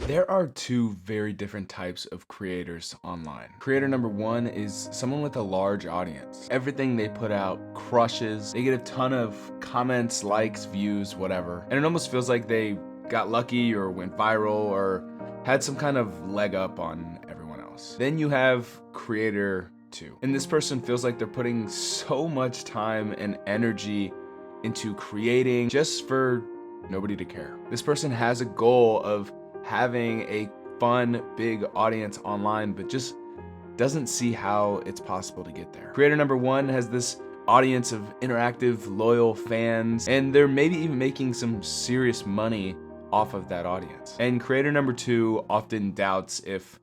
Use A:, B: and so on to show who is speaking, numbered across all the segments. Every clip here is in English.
A: There are two very different types of creators online. Creator number one is someone with a large audience. Everything they put out crushes. They get a ton of comments, likes, views, whatever. And it almost feels like they got lucky or went viral or had some kind of leg up on everyone else. Then you have creator two. And this person feels like they're putting so much time and energy into creating just for nobody to care. This person has a goal of having a fun, big audience online, but just doesn't see how it's possible to get there. Creator number one has this audience of interactive, loyal fans, and they're maybe even making some serious money off of that audience. And creator number two often doubts if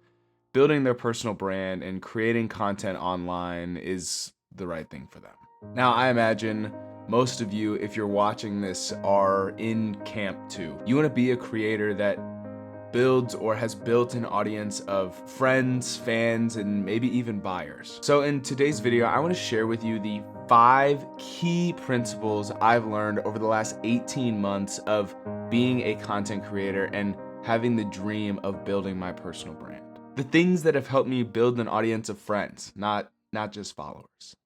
A: building their personal brand and creating content online is the right thing for them. Now, I imagine most of you, if you're watching this, are in camp two. You want to be a creator that builds or has built an audience of friends, fans, and maybe even buyers. So in today's video, I want to share with you the 5 key principles I've learned over the last 18 months of being a content creator and having the dream of building my personal brand. The things that have helped me build an audience of friends, not just followers.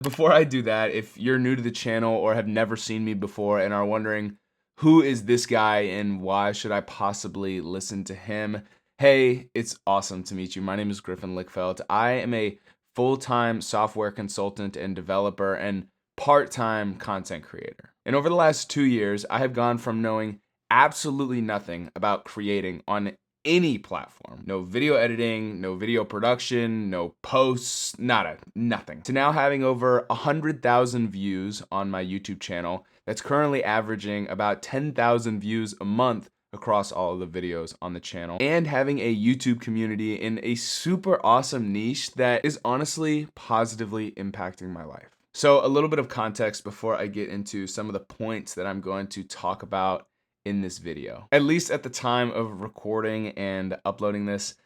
A: Before I do that, if you're new to the channel or have never seen me before and are wondering, who is this guy and why should I possibly listen to him? Hey, it's awesome to meet you. My name is Griffin Lickfeld. I am a full-time software consultant and developer and part-time content creator. And over the last 2 years, I have gone from knowing absolutely nothing about creating on any platform. No video editing, no video production, no posts, nada, nothing. To now having over 100,000 views on my YouTube channel that's currently averaging about 10,000 views a month across all of the videos on the channel, and having a YouTube community in a super awesome niche that is honestly positively impacting my life. So a little bit of context before I get into some of the points that I'm going to talk about in this video. At least at the time of recording and uploading this,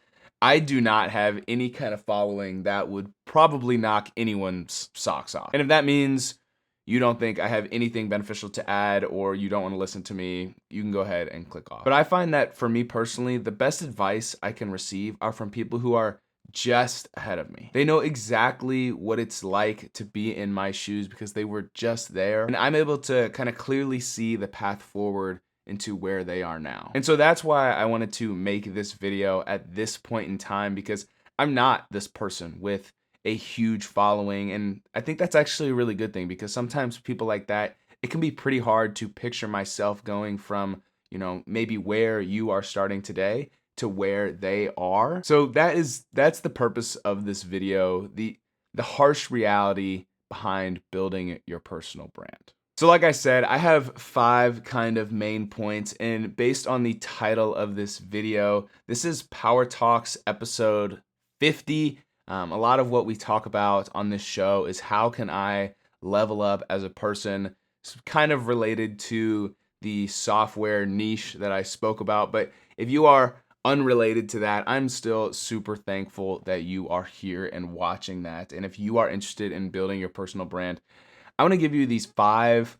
A: I do not have any kind of following that would probably knock anyone's socks off. And if that means you don't think I have anything beneficial to add or you don't want to listen to me, you can go ahead and click off. But I find that for me personally, the best advice I can receive are from people who are just ahead of me. They know exactly what it's like to be in my shoes because they were just there. And I'm able to kind of clearly see the path forward into where they are now. And so that's why I wanted to make this video at this point in time, because I'm not this person with a huge following. And I think that's actually a really good thing, because sometimes people like that, it can be pretty hard to picture myself going from, maybe where you are starting today to where they are. So that's the purpose of this video, the harsh reality behind building your personal brand. So like I said, I have 5 kind of main points, and based on the title of this video, this is Power Talks episode 50. A lot of what we talk about on this show is how can I level up as a person. It's kind of related to the software niche that I spoke about, but if you are unrelated to that, I'm still super thankful that you are here and watching that. And if you are interested in building your personal brand, I want to give you these 5,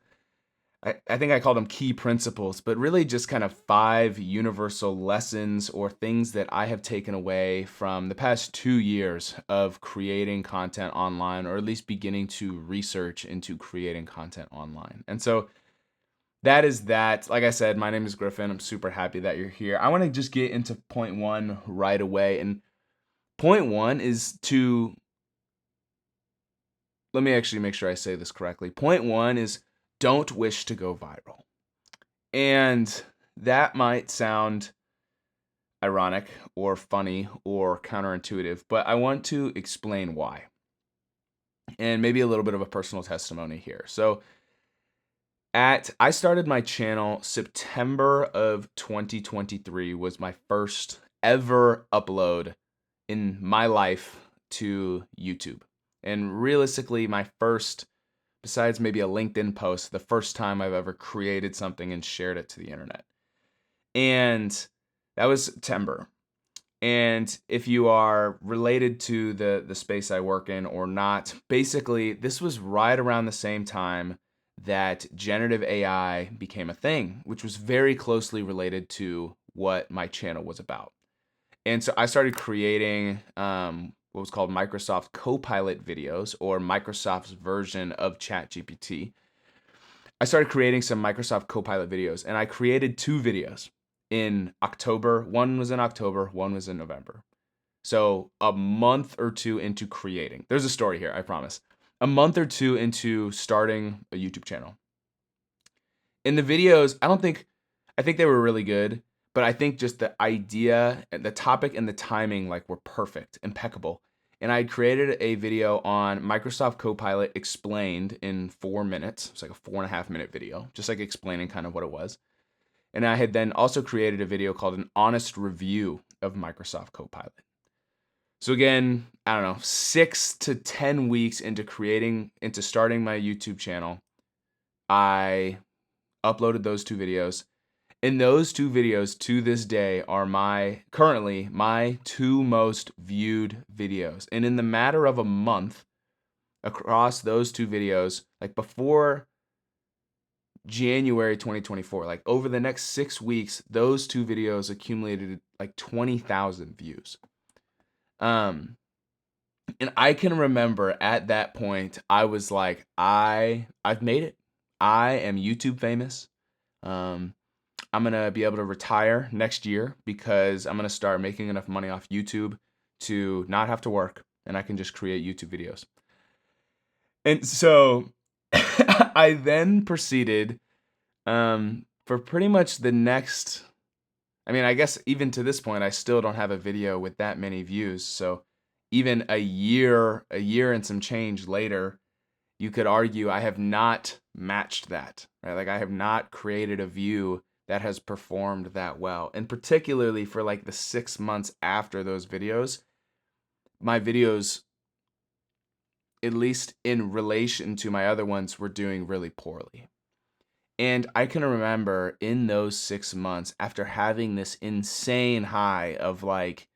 A: I think I called them key principles, but really just kind of 5 universal lessons or things that I have taken away from the past 2 years of creating content online, or at least beginning to research into creating content online. And so that is that. Like I said, my name is Griffin. I'm super happy that you're here. I want to just get into point 1 right away. And point 1 is to, let me actually make sure I say this correctly. Point 1 is don't wish to go viral. And that might sound ironic or funny or counterintuitive, but I want to explain why. And maybe a little bit of a personal testimony here. So I started my channel September of 2023 was my first ever upload in my life to YouTube. And realistically, my first, besides maybe a LinkedIn post, the first time I've ever created something and shared it to the internet. And that was September. And if you are related to the space I work in or not, basically this was right around the same time that generative AI became a thing, which was very closely related to what my channel was about. And so I started creating what was called Microsoft Copilot videos, or Microsoft's version of ChatGPT. I started creating some Microsoft Copilot videos, and I created 2 videos in October. One was in October, one was in November. So a month or two into creating. There's a story here, I promise. A month or two into starting a YouTube channel. In the videos, I think they were really good, but I think just the idea, the topic and the timing like were perfect, impeccable. And I created a video on Microsoft Copilot explained in 4 minutes. It's like a 4.5 minute video, just like explaining kind of what it was. And I had then also created a video called an honest review of Microsoft Copilot. So again, I don't know, 6 to 10 weeks into starting my YouTube channel, I uploaded those 2 videos. And those 2 videos to this day are currently my 2 most viewed videos. And in the matter of a month, across those 2 videos, like before January 2024, like over the next 6 weeks, those 2 videos accumulated like 20,000 views. And I can remember at that point, I was like, I've made it. I am YouTube famous. I'm gonna be able to retire next year because I'm gonna start making enough money off YouTube to not have to work, and I can just create YouTube videos. And so I then proceeded for pretty much the next, I mean, I guess even to this point, I still don't have a video with that many views. So even a year and some change later, you could argue I have not matched that, right? Like I have not created a view that has performed that well. And particularly for like the 6 months after those videos, my videos, at least in relation to my other ones, were doing really poorly. And I can remember in those 6 months, after having this insane high of like,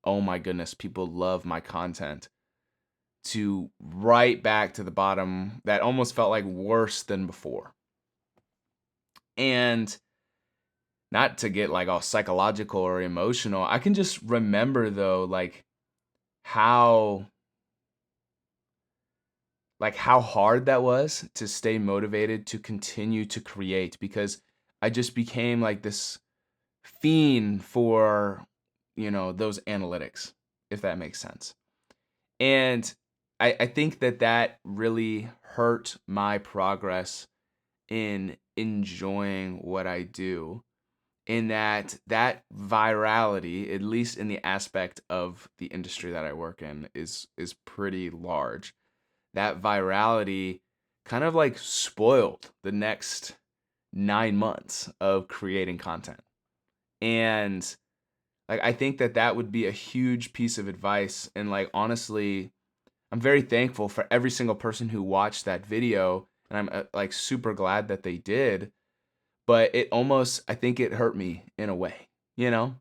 A: oh my goodness, people love my content, to right back to the bottom that almost felt like worse than before. And not to get like all psychological or emotional, I can just remember though, how how hard that was to stay motivated to continue to create, because I just became like this fiend for, those analytics, if that makes sense. And I think that really hurt my progress in enjoying what I do, in that virality, at least in the aspect of the industry that I work in, is pretty large. That virality kind of like spoiled the next 9 months of creating content. And like I think that would be a huge piece of advice, and like honestly, I'm very thankful for every single person who watched that video, and I'm like super glad that they did. But it almost, I think it hurt me in a way, you know?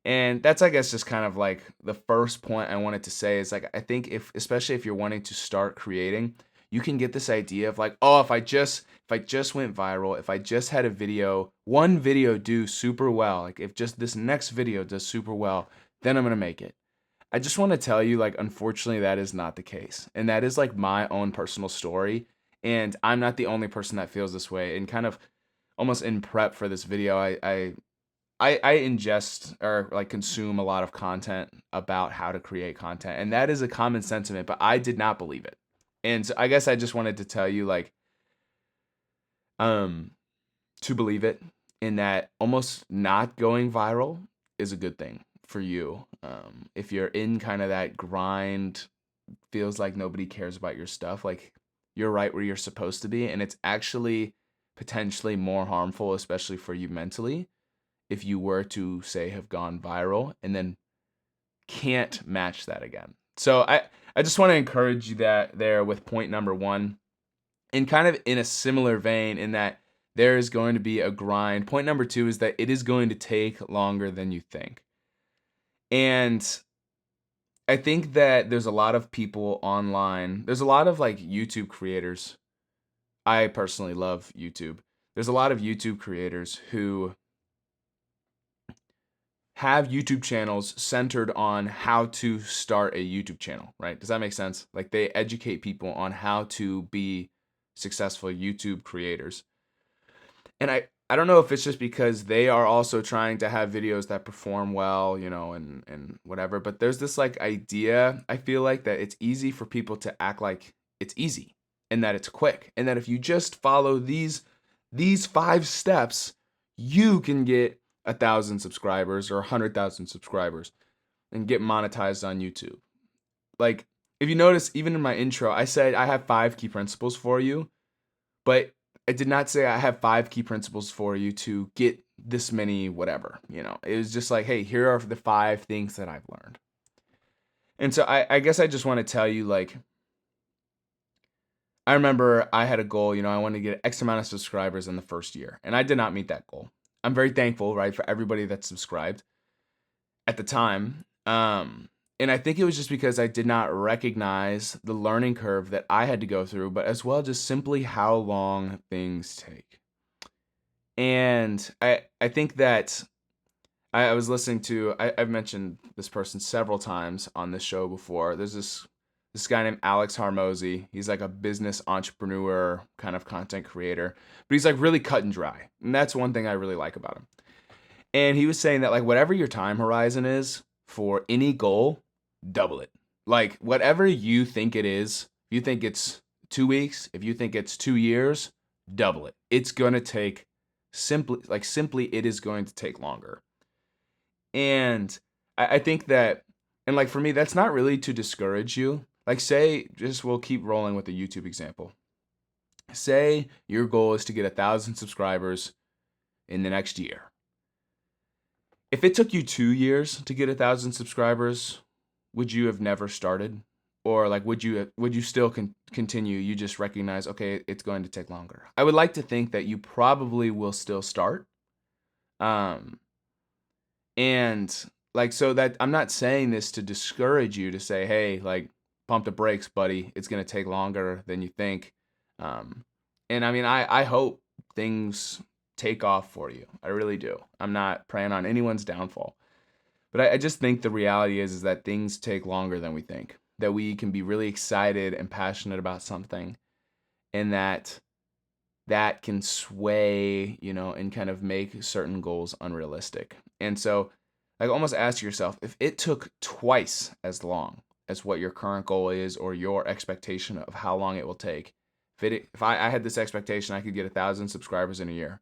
A: And that's, I guess, just kind of like the first point I wanted to say is like, I think especially if you're wanting to start creating, you can get this idea of like, oh, if I just went viral, if I just had one video do super well, like if just this next video does super well, then I'm going to make it. I just want to tell you, like, unfortunately, that is not the case. And that is like my own personal story. And I'm not the only person that feels this way. And kind of almost in prep for this video, I ingest or like consume a lot of content about how to create content. And that is a common sentiment, but I did not believe it. And so I guess I just wanted to tell you, like, to believe it, in that almost not going viral is a good thing for you. If you're in kind of that grind, feels like nobody cares about your stuff, like you're right where you're supposed to be. And it's actually potentially more harmful, especially for you mentally, if you were to say have gone viral and then can't match that again. So I just want to encourage you that there with point number 1, and kind of in a similar vein, in that there is going to be a grind. Point number 2 is that it is going to take longer than you think. And I think that there's a lot of people online, there's a lot of like YouTube creators I personally love YouTube. There's a lot of YouTube creators who have YouTube channels centered on how to start a YouTube channel, right? Does that make sense? Like they educate people on how to be successful YouTube creators. And I don't know if it's just because they are also trying to have videos that perform well, and whatever, but there's this like idea, I feel like, that it's easy for people to act like it's easy and that it's quick and that if you just follow these 5 steps, you can get 1,000 subscribers or 100,000 subscribers and get monetized on YouTube. Like, if you notice, even in my intro, I said I have 5 key principles for you, but I did not say I have 5 key principles for you to get this many whatever. It was just like, hey, here are the 5 things that I've learned. And so I guess I just want to tell you, like, I remember I had a goal, I wanted to get X amount of subscribers in the first year, and I did not meet that goal. I'm very thankful, right, for everybody that subscribed at the time. And I think it was just because I did not recognize the learning curve that I had to go through, but as well just simply how long things take. And I think that I was listening to, I've mentioned this person several times on this show before. There's this guy named Alex Harmozy. He's like a business entrepreneur kind of content creator, but he's like really cut and dry. And that's one thing I really like about him. And he was saying that like whatever your time horizon is for any goal, double it. Like whatever you think it is, if you think it's 2 weeks, if you think it's 2 years, double it. It's going to take simply it is going to take longer. And I think that, and like for me, that's not really to discourage you. Like say, just we'll keep rolling with the YouTube example. Say your goal is to get 1,000 subscribers in the next year. If it took you 2 years to get 1,000 subscribers, would you have never started? Or like, would you still continue? You just recognize, okay, it's going to take longer. I would like to think that you probably will still start. And like, so that I'm not saying this to discourage you to say, hey, like pump the brakes, buddy. It's going to take longer than you think. And I mean, I hope things take off for you. I really do. I'm not praying on anyone's downfall. But I just think the reality is that things take longer than we think. That we can be really excited and passionate about something, and that can sway, and kind of make certain goals unrealistic. And so, like, almost ask yourself, if it took twice as long as what your current goal is or your expectation of how long it will take, if I had this expectation I could get 1,000 subscribers in a year,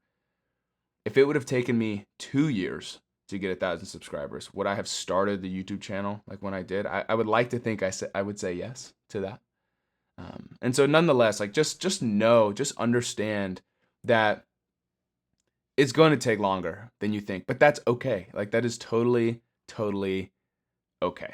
A: if it would have taken me 2 years to get 1,000 subscribers, would I have started the YouTube channel like when I did? I would like to think I would say yes to that. And so nonetheless, like just know, just understand that it's going to take longer than you think, but that's okay. Like that is totally, totally okay.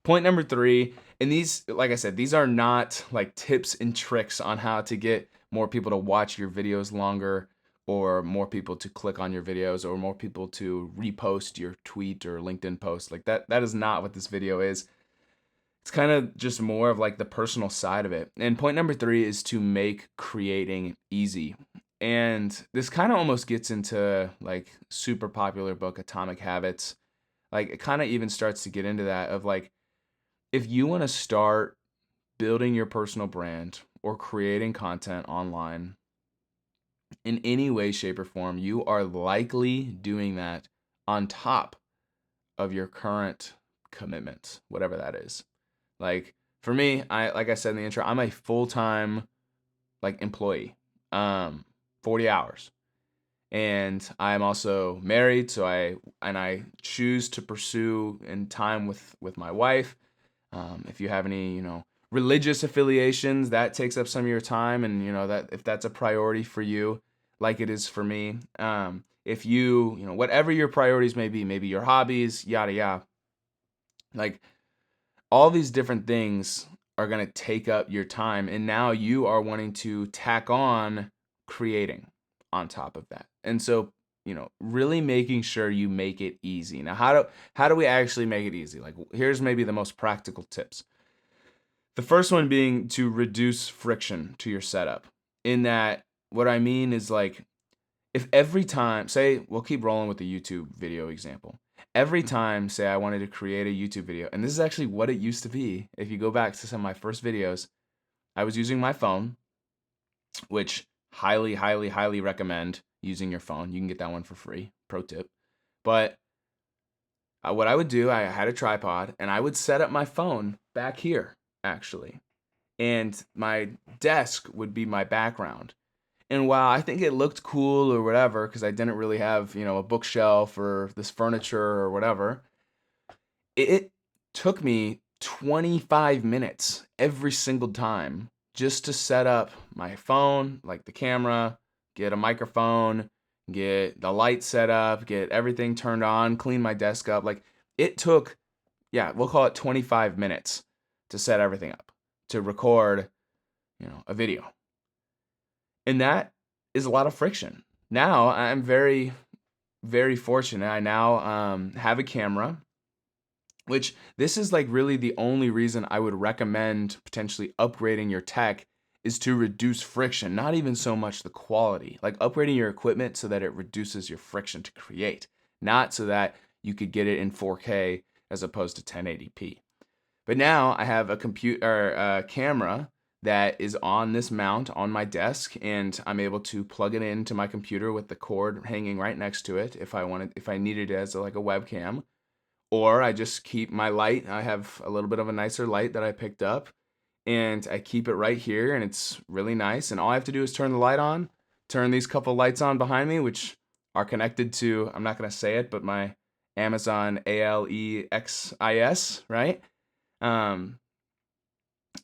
A: Point number 3, and these, like I said, these are not like tips and tricks on how to get more people to watch your videos longer, or more people to click on your videos, or more people to repost your tweet or LinkedIn post. Like that is not what this video is. It's kind of just more of like the personal side of it. And point number 3 is to make creating easy. And this kind of almost gets into like super popular book, Atomic Habits. Like it kind of even starts to get into that of like, if you want to start building your personal brand or creating content online in any way, shape, or form, you are likely doing that on top of your current commitments, whatever that is. Like for me, like I said in the intro, I'm a full-time like employee, 40 hours. And I'm also married, so I choose to pursue in time with my wife. If you have any, religious affiliations, that takes up some of your time, and that if that's a priority for you, like it is for me. If you whatever your priorities may be, maybe your hobbies, yada yada, like all these different things are going to take up your time, and now you are wanting to tack on creating on top of that. And so, really making sure you make it easy. Now, how do we actually make it easy? Like, here's maybe the most practical tips. The first one being to reduce friction to your setup. in that what I mean is like, if every time, say, we'll keep rolling with the YouTube video example. Every time, say, I wanted to create a YouTube video, and this is actually what it used to be. If you go back to some of my first videos, I was using my phone, which highly, highly, highly recommend using your phone. You can get that one for free, pro tip. But what I would do, I had a tripod, and I would set up my phone back here, actually. And my desk would be my background. And while I think it looked cool or whatever, because I didn't really have, a bookshelf or this furniture or whatever, it took me 25 minutes every single time just to set up my phone, like the camera, get a microphone, get the light set up, get everything turned on, clean my desk up. Like it took, yeah, we'll call it 25 minutes to set everything up, to record, a video. And that is a lot of friction. Now I'm very, very fortunate. I now have a camera, which this is like really the only reason I would recommend potentially upgrading your tech is to reduce friction, not even so much the quality. Like upgrading your equipment so that it reduces your friction to create, not so that you could get it in 4K as opposed to 1080p. But now I have a camera that is on this mount on my desk, and I'm able to plug it into my computer with the cord hanging right next to it if I needed it as like a webcam. Or I just keep my light. I have a little bit of a nicer light that I picked up, and I keep it right here, and it's really nice. And all I have to do is turn the light on, turn these couple lights on behind me, which are connected to, I'm not going to say it, but my Amazon Alexis, right?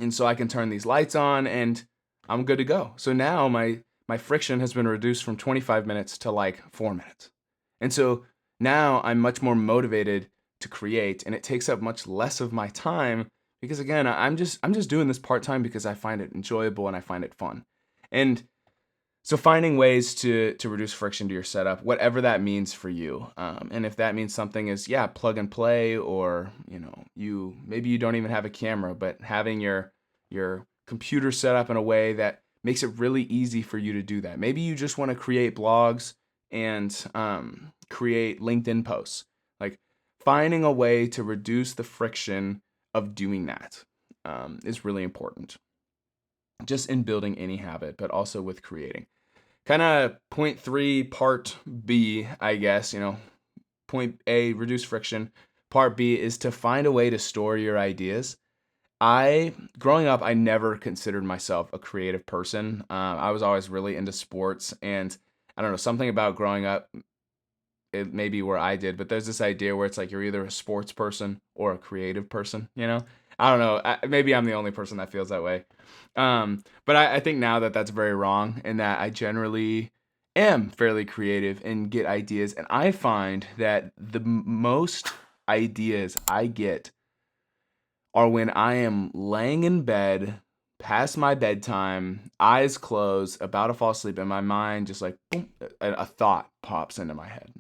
A: And so I can turn these lights on and I'm good to go. So now my friction has been reduced from 25 minutes to like 4 minutes. And so now I'm much more motivated to create, and it takes up much less of my time because again, I'm just doing this part-time because I find it enjoyable and I find it fun. And so finding ways to reduce friction to your setup, whatever that means for you, and if that means something is plug and play, or maybe you don't even have a camera, but having your computer set up in a way that makes it really easy for you to do that. Maybe you just want to create blogs and create LinkedIn posts. Like finding a way to reduce the friction of doing that is really important. Just in building any habit, but also with creating. Kind of point 3, part B, I guess, point A, reduce friction. Part B is to find a way to store your ideas. Growing up, I never considered myself a creative person. I was always really into sports, and I don't know, something about growing up, it may be where I did, but there's this idea where it's like you're either a sports person or a creative person, I don't know. Maybe I'm the only person that feels that way. But I think now that that's very wrong, and that I generally am fairly creative and get ideas. And I find that the most ideas I get are when I am laying in bed past my bedtime, eyes closed, about to fall asleep, and my mind just like, boom, a thought pops into my head.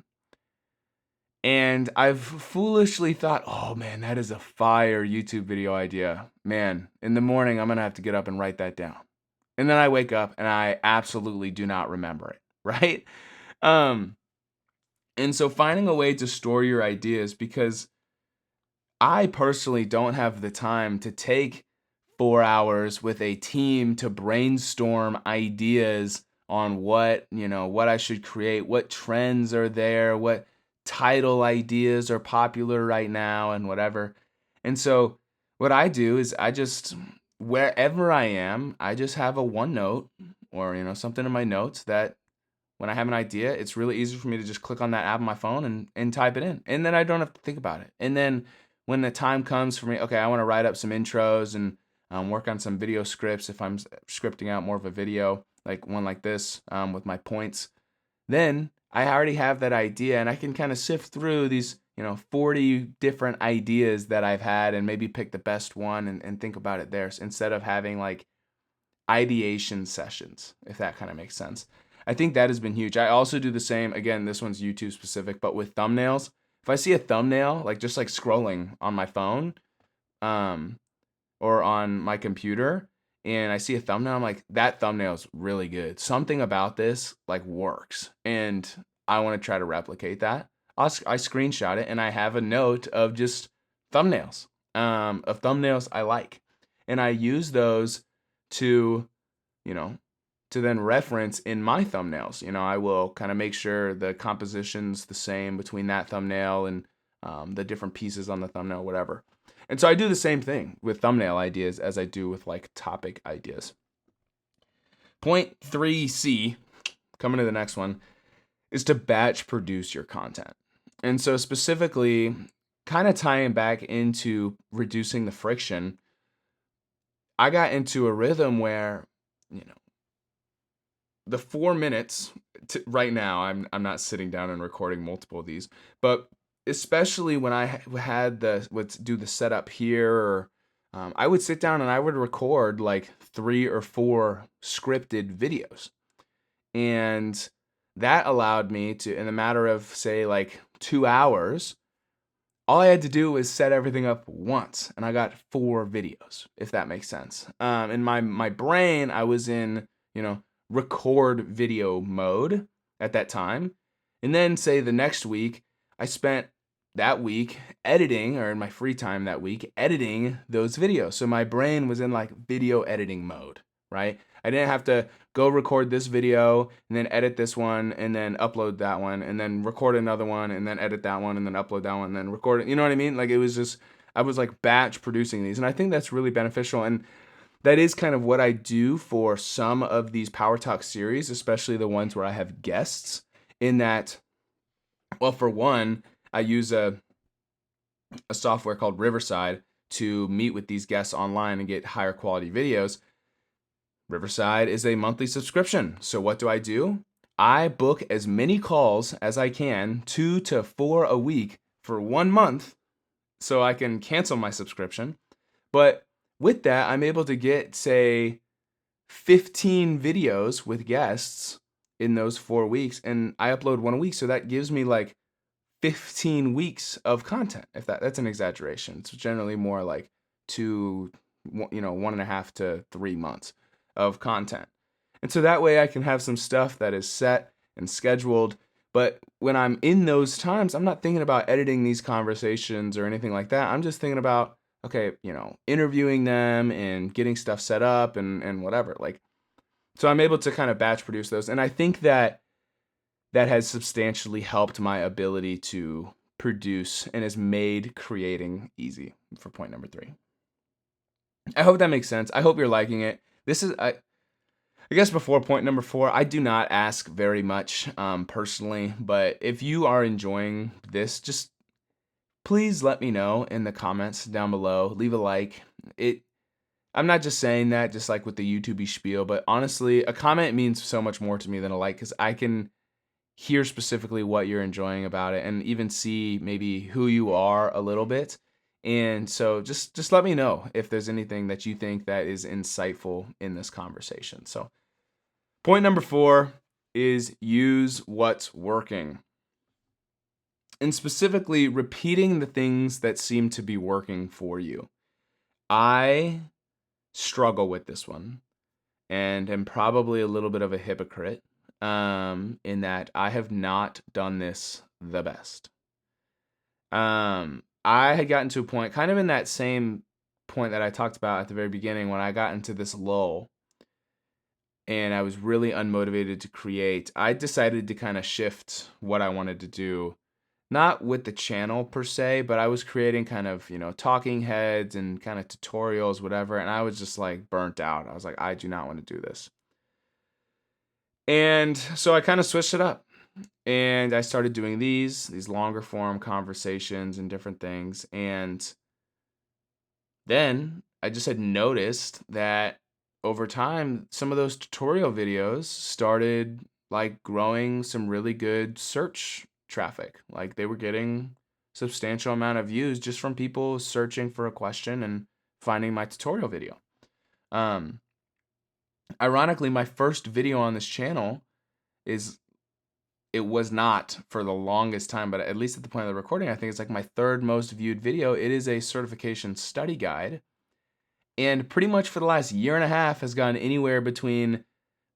A: And I've foolishly thought, oh man, that is a fire YouTube video idea. Man, in the morning, I'm going to have to get up and write that down. And then I wake up and I absolutely do not remember it, right? And so finding a way to store your ideas, because I personally don't have the time to take 4 hours with a team to brainstorm ideas on what I should create, what trends are there, what title ideas are popular right now, and whatever. And so what I do is wherever I am, I just have a OneNote or something in my notes that when I have an idea, it's really easy for me to just click on that app on my phone and type it in. And then I don't have to think about it. And then when the time comes for me, okay, I want to write up some intros and work on some video scripts if I'm scripting out more of a video, like one like this with my points, then I already have that idea and I can kind of sift through these 40 different ideas that I've had and maybe pick the best one and think about it there, instead of having like ideation sessions, if that kind of makes sense. I think that has been huge. I also do the same, again, this one's YouTube specific, but with thumbnails. If I see a thumbnail, like just like scrolling on my phone or on my computer, and I see a thumbnail, I'm like, that thumbnail's really good. Something about this like works, and I want to try to replicate that. I screenshot it, and I have a note of just thumbnails, of thumbnails I like, and I use those to, you know, to then reference in my thumbnails. I will kind of make sure the composition's the same between that thumbnail and the different pieces on the thumbnail, whatever. And so I do the same thing with thumbnail ideas as I do with like topic ideas. Point 3C, coming to the next one, is to batch produce your content. And so specifically, kind of tying back into reducing the friction, I got into a rhythm where, the 4 minutes right now, I'm not sitting down and recording multiple of these, but especially when I had would do the setup here, or I would sit down and I would record like 3 or 4 scripted videos, and that allowed me to, in a matter of say like 2 hours, all I had to do was set everything up once, and I got 4 videos, if that makes sense. In my brain, I was in, record video mode at that time. And then say the next week, I spent that week editing, or in my free time that week, editing those videos. So my brain was in like video editing mode, right? I didn't have to go record this video and then edit this one and then upload that one and then record another one and then edit that one and then upload that one and then record it. You know what I mean? Like, it was just, I was like batch producing these. And I think that's really beneficial. And that is kind of what I do for some of these Power Talk series, especially the ones where I have guests, in that, well, for one, I use a software called Riverside to meet with these guests online and get higher quality videos. Riverside is a monthly subscription. So what do? I book as many calls as I can, 2 to 4 a week for 1 month, so I can cancel my subscription. But with that, I'm able to get, say, 15 videos with guests in those 4 weeks, and I upload 1 a week, so that gives me like 15 weeks of content. If that's an exaggeration, it's generally more like 1.5 to 3 months of content. And so that way I can have some stuff that is set and scheduled. But when I'm in those times, I'm not thinking about editing these conversations or anything like that. I'm just thinking about, okay, interviewing them and getting stuff set up and whatever. Like, so I'm able to kind of batch produce those. And I think that has substantially helped my ability to produce and has made creating easy for point number 3. I hope that makes sense. I hope you're liking it. This is, I guess before point number 4, I do not ask very much personally, but if you are enjoying this, just please let me know in the comments down below. Leave a like. I'm not just saying that just like with the YouTube spiel, but honestly, a comment means so much more to me than a like, because I can hear specifically what you're enjoying about it and even see maybe who you are a little bit. And so just let me know if there's anything that you think that is insightful in this conversation. So point number 4 is use what's working. And specifically repeating the things that seem to be working for you. I struggle with this one and am probably a little bit of a hypocrite in that I have not done this the best. I had gotten to a point, kind of in that same point that I talked about at the very beginning, when I got into this lull and I was really unmotivated to create. I decided to kind of shift what I wanted to do, not with the channel per se, but I was creating kind of, talking heads and kind of tutorials, whatever, and I was just like burnt out. I was like, I do not want to do this. And so I kind of switched it up. And I started doing these longer form conversations and different things. And then I just had noticed that over time, some of those tutorial videos started like growing some really good search traffic. Like, they were getting substantial amount of views just from people searching for a question and finding my tutorial video. Ironically, my first video on this channel it was not for the longest time, but at least at the point of the recording, I think it's like my 3rd most viewed video. It is a certification study guide. And pretty much for the last year and a half has gone anywhere between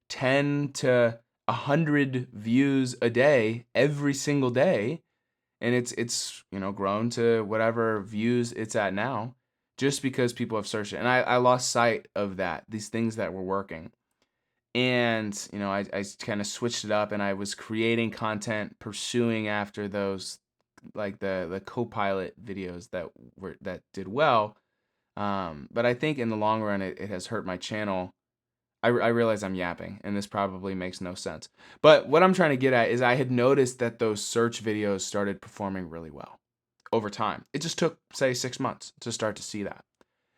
A: 10 to 100 views a day every single day, and it's grown to whatever views it's at now, just because people have searched it. And I lost sight of that, these things that were working. And I kind of switched it up, and I was creating content pursuing after those, like the co-pilot videos that did well. But I think in the long run it has hurt my channel. I realize I'm yapping, and this probably makes no sense. But what I'm trying to get at is I had noticed that those search videos started performing really well over time. It just took, say, 6 months to start to see that.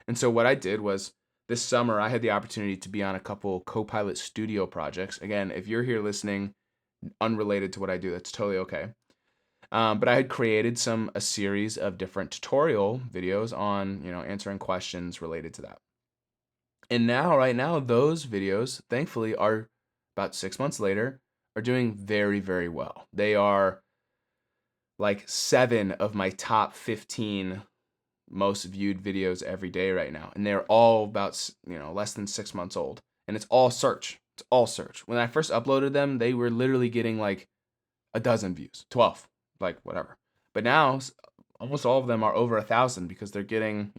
A: And so what I did was, this summer I had the opportunity to be on a couple co-pilot studio projects. Again, if you're here listening unrelated to what I do, that's totally okay. But I had created a series of different tutorial videos on, answering questions related to that. And now, right now, those videos, thankfully, are about 6 months later, are doing very, very well. They are like 7 of my top 15 most viewed videos every day right now. And they're all about, less than 6 months old. And it's all search. It's all search. When I first uploaded them, they were literally getting like a dozen views, 12, like whatever. But now, almost all of them are over 1,000 because they're getting,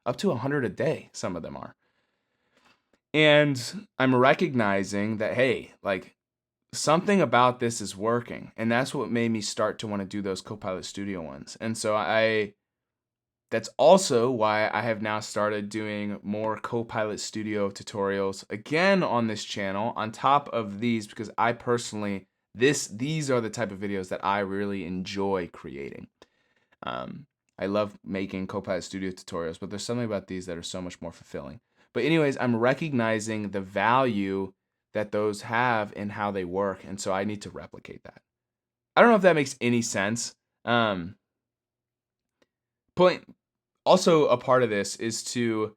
A: up to 100 a day. Some of them are. And I'm recognizing that, hey, like, something about this is working. And that's what made me start to want to do those Copilot Studio ones. And so that's also why I have now started doing more Copilot Studio tutorials again on this channel on top of these, because I personally, these are the type of videos that I really enjoy creating. I love making Copilot Studio tutorials, but there's something about these that are so much more fulfilling. But anyways, I'm recognizing the value that those have in how they work, and so I need to replicate that. I don't know if that makes any sense. Also, a part of this is to,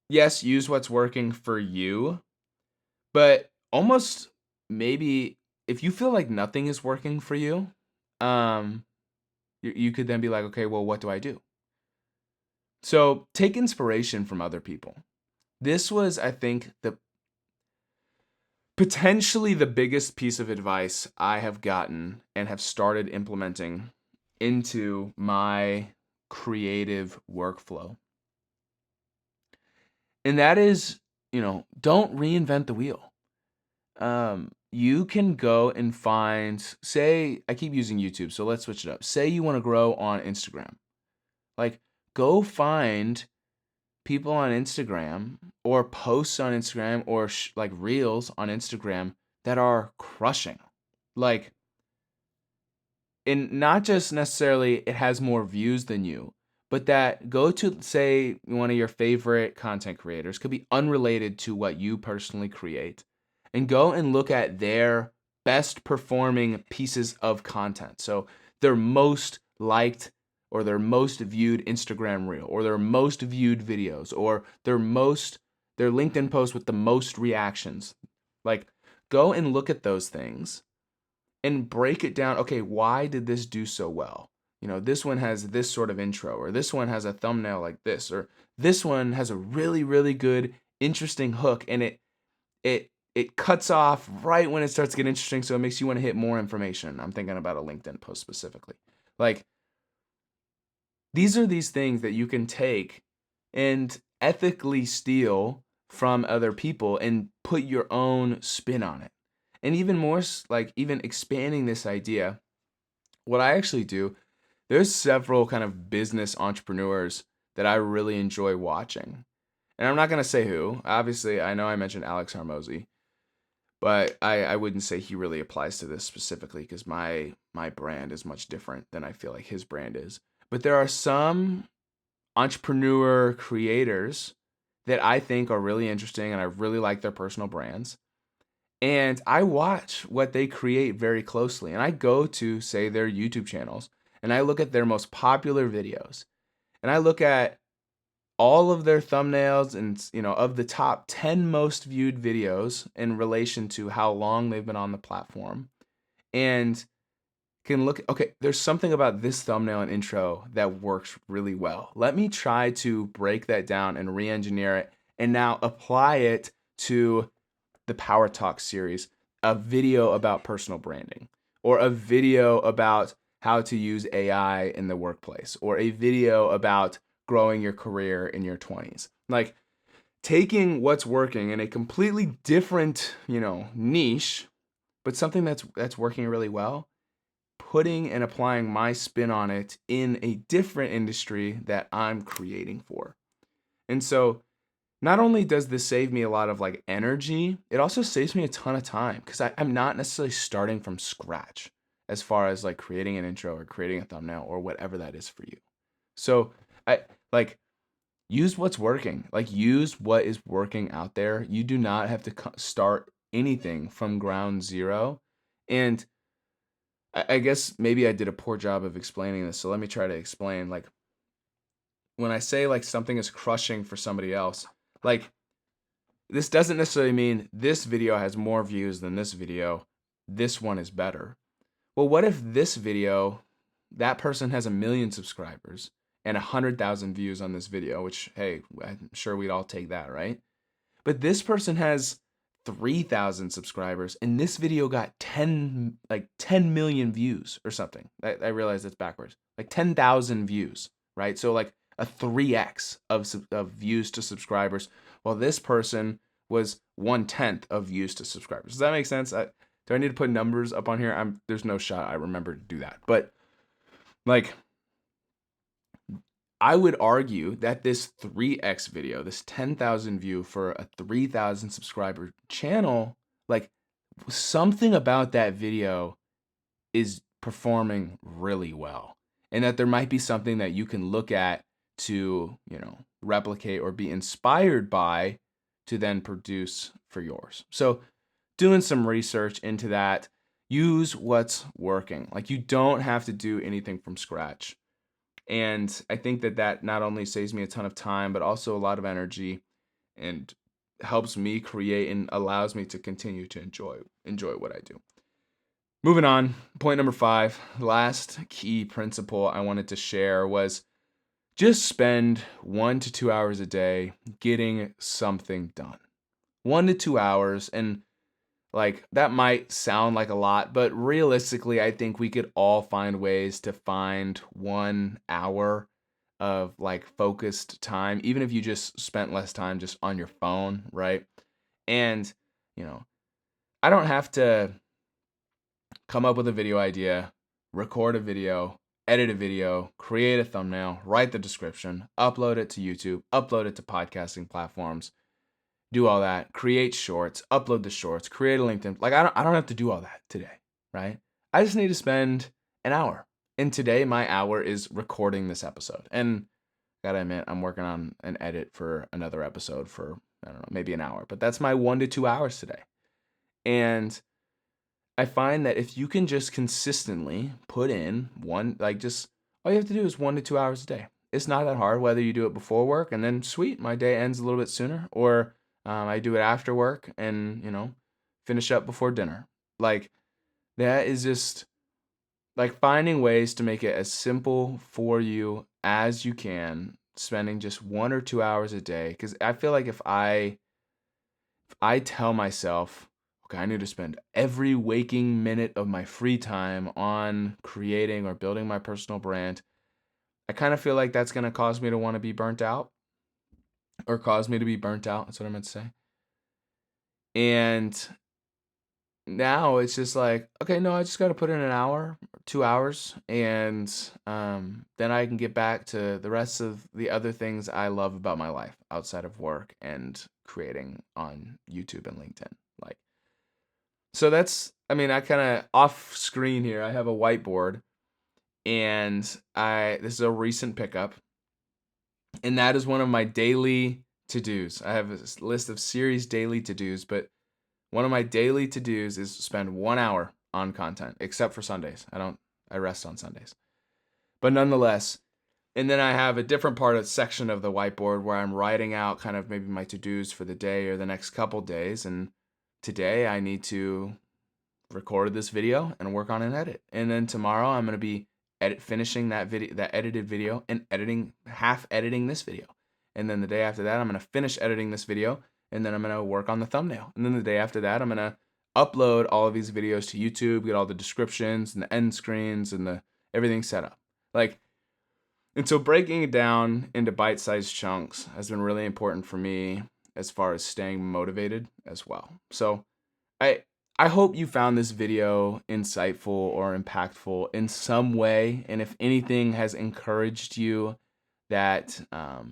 A: yes, use what's working for you, but almost maybe if you feel like nothing is working for you, you could then be like, okay, well, what do I do? So take inspiration from other people. This was, I think, potentially the biggest piece of advice I have gotten and have started implementing into my creative workflow. And that is, don't reinvent the wheel. You can go and find, say, I keep using YouTube, so let's switch it up. Say you want to grow on Instagram. Like, go find people on Instagram or posts on Instagram or like reels on Instagram that are crushing. Like, and not just necessarily it has more views than you, but that go to, say, one of your favorite content creators, could be unrelated to what you personally create, and go and look at their best performing pieces of content. So their most liked or their most viewed Instagram reel, or their most viewed videos, or their LinkedIn post with the most reactions. Like, go and look at those things and break it down. Okay, why did this do so well? This one has this sort of intro, or this one has a thumbnail like this, or this one has a really, really good, interesting hook, and it cuts off right when it starts to get interesting, so it makes you want to hit more information. I'm thinking about a LinkedIn post specifically. Like, these are these things that you can take and ethically steal from other people and put your own spin on it. And even more, like, even expanding this idea, what I actually do, there's several kind of business entrepreneurs that I really enjoy watching. And I'm not going to say who. Obviously, I know I mentioned Alex Hormozy, but I wouldn't say he really applies to this specifically, because my brand is much different than I feel like his brand is. But there are some entrepreneur creators that I think are really interesting, and I really like their personal brands. And I watch what they create very closely. And I go to, say, their YouTube channels, and I look at their most popular videos. And I look at all of their thumbnails and, of the top 10 most viewed videos in relation to how long they've been on the platform. And can look, okay, there's something about this thumbnail and intro that works really well. Let me try to break that down and re-engineer it and now apply it to the Power Talk series, a video about personal branding, or a video about how to use AI in the workplace, or a video about growing your career in your 20s. Like taking what's working in a completely different, niche, but something that's working really well, putting and applying my spin on it in a different industry that I'm creating for. And so not only does this save me a lot of like energy, it also saves me a ton of time because I'm not necessarily starting from scratch as far as like creating an intro or creating a thumbnail or whatever that is for you. So I like use what's working, like use what is working out there. You do not have to start anything from ground zero. And I guess maybe I did a poor job of explaining this. So let me try to explain. Like when I say like something is crushing for somebody else, like this doesn't necessarily mean this video has more views than this video. This one is better. Well, what if this video, that person has 1 million subscribers and 100,000 views on this video, which, hey, I'm sure we'd all take that, right? But this person has 3,000 subscribers and this video got 10 million views or something. I realize that's backwards. Like 10,000 views, right? So like a 3x of views to subscribers, while this person was 1/10 of views to subscribers. Does that make sense? Do I need to put numbers up on here? There's no shot I remember to do that. But like, I would argue that this 3x video, this 10,000 view for a 3,000 subscriber channel, like something about that video is performing really well. And that there might be something that you can look at to, replicate or be inspired by to then produce for yours. So doing some research into that, use what's working. Like you don't have to do anything from scratch. And I think that not only saves me a ton of time, but also a lot of energy and helps me create and allows me to continue to enjoy what I do. Moving on, point number 5, last key principle I wanted to share was just spend 1 to 2 hours a day getting something done. 1 to 2 hours, and like that might sound like a lot, but realistically, I think we could all find ways to find 1 hour of like focused time, even if you just spent less time just on your phone, right? And, I don't have to come up with a video idea, record a video, edit a video, create a thumbnail, write the description, upload it to YouTube, upload it to podcasting platforms, do all that, create shorts, upload the shorts, create a LinkedIn. Like I don't have to do all that today, right? I just need to spend an hour. And today my hour is recording this episode. And gotta admit, I'm working on an edit for another episode for, I don't know, maybe an hour. But that's my 1 to 2 hours today. And I find that if you can just consistently put in all you have to do is 1 to 2 hours a day. It's not that hard, whether you do it before work and then sweet, my day ends a little bit sooner, or I do it after work and, finish up before dinner. Like that is just like finding ways to make it as simple for you as you can, spending just 1 or 2 hours a day. Because I feel like if I tell myself, okay, I need to spend every waking minute of my free time on creating or building my personal brand, I kind of feel like that's going to cause me to want to be burnt out, or cause me to be burnt out. That's what I meant to say. And now it's just like, okay, no, I just got to put in an hour, 2 hours, and then I can get back to the rest of the other things I love about my life outside of work and creating on YouTube and LinkedIn. Like, so that's, I kind of off screen here, I have a whiteboard, and this is a recent pickup, and that is one of my daily to-dos. I have a list of series daily to-dos, but one of my daily to-dos is spend 1 hour on content, except for Sundays. I rest on Sundays. But nonetheless, and then I have a different section of the whiteboard where I'm writing out kind of maybe my to-dos for the day or the next couple days. And today I need to record this video and work on an edit. And then tomorrow I'm going to be finishing that video, that edited video, and half editing this video. And then the day after that, I'm going to finish editing this video, and then I'm going to work on the thumbnail. And then the day after that, I'm going to upload all of these videos to YouTube, get all the descriptions and the end screens and the everything set up. And so breaking it down into bite-sized chunks has been really important for me as far as staying motivated as well. So I hope you found this video insightful or impactful in some way, and if anything has encouraged you that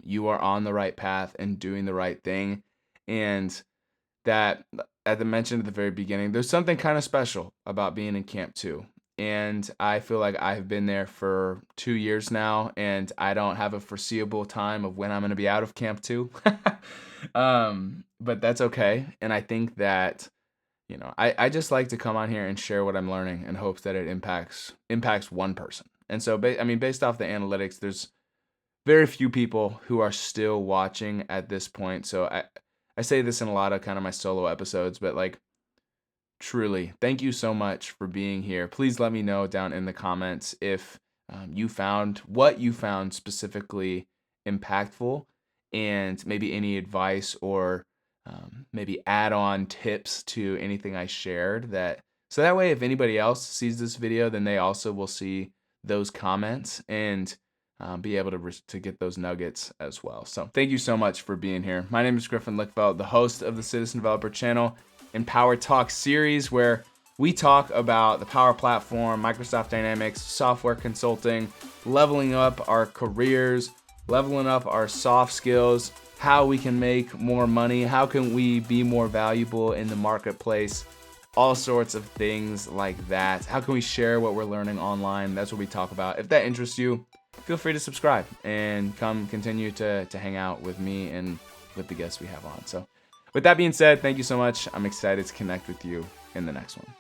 A: you are on the right path and doing the right thing, and that, as I mentioned at the very beginning, there's something kind of special about being in Camp 2. And I feel like I've been there for 2 years now, and I don't have a foreseeable time of when I'm going to be out of Camp 2. But that's okay. And I think that, I just like to come on here and share what I'm learning in hopes that it impacts one person. And so, based off the analytics, there's very few people who are still watching at this point. So I say this in a lot of kind of my solo episodes, but truly, thank you so much for being here. Please let me know down in the comments if you found what you found specifically impactful, and maybe any advice or maybe add-on tips to anything I shared, so that way if anybody else sees this video, then they also will see those comments and be able to get those nuggets as well. So thank you so much for being here. My name is Griffin Lickfeld, the host of the Citizen Developer channel and Power Talk series, where we talk about the Power Platform, Microsoft Dynamics, software consulting, leveling up our careers, leveling up our soft skills, how we can make more money, how can we be more valuable in the marketplace, all sorts of things like that. How can we share what we're learning online? That's what we talk about. If that interests you, feel free to subscribe and come continue to hang out with me and with the guests we have on. So with that being said, thank you so much. I'm excited to connect with you in the next one.